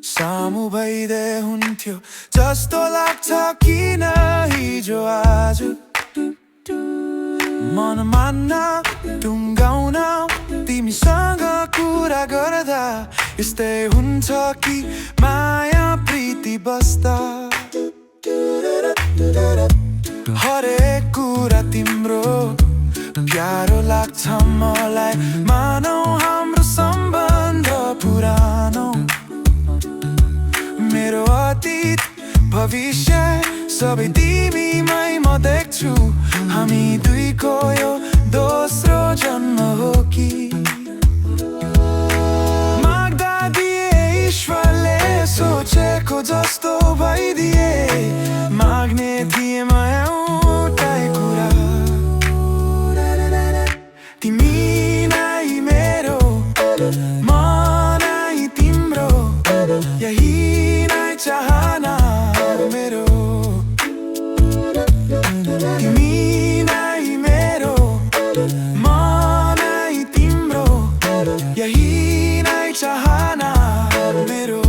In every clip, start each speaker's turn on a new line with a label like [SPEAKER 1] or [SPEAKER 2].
[SPEAKER 1] सामु भइदे हुन्थ्यो जस्तो लाग्छ किन हिजो आज मन मान्न टुङ्गाउन तिमीसँग कुरा गर्दा यस्तै हुन्छ कि माया प्रीति बस्दा हरेक कुरा तिम्रो प्यारो लाग्छ मलाई मानौ हाम्रो सम्बन्ध पुरानो मेरो अतीत भविष्य सबै तिमीमै म देख्छु हामी दुईको यो दोस्रो जन्म हो कि माग्दा दिए ईश्वरले सोचेको जस्तो भइदिए माग्ने थिए म एउटै कुरा तिमी नै मेरो म नै तिम्रो यही नै चाहना मेरो तिमी नै मेरो म नै तिम्रो यही नै चाहना मेरो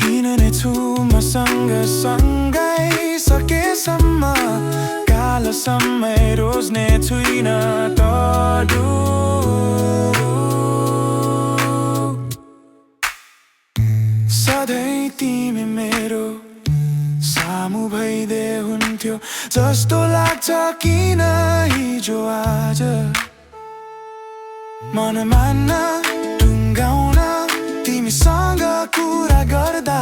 [SPEAKER 1] हिँड्ने छु मसँग सँगै सकेसम्म कालो समय रोज्ने छुइन तडु सधैँ तिमी मेरो सामु भइदे हुन्थ्यो जस्तो लाग्छ किन हिजो आज मन मान्न टुङ्गाउन तिमीसँग कुरा गर्दा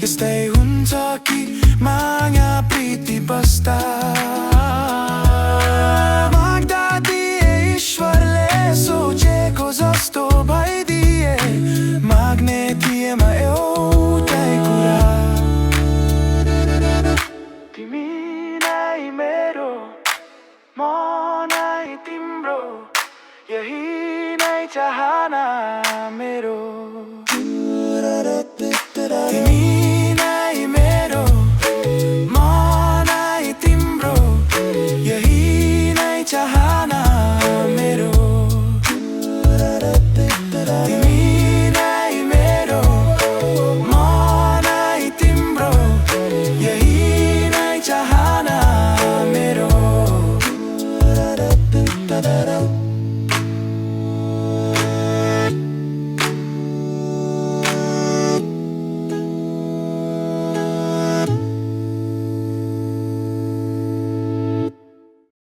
[SPEAKER 1] यस्तै हुन्छ कि माया प्रीति बस्दा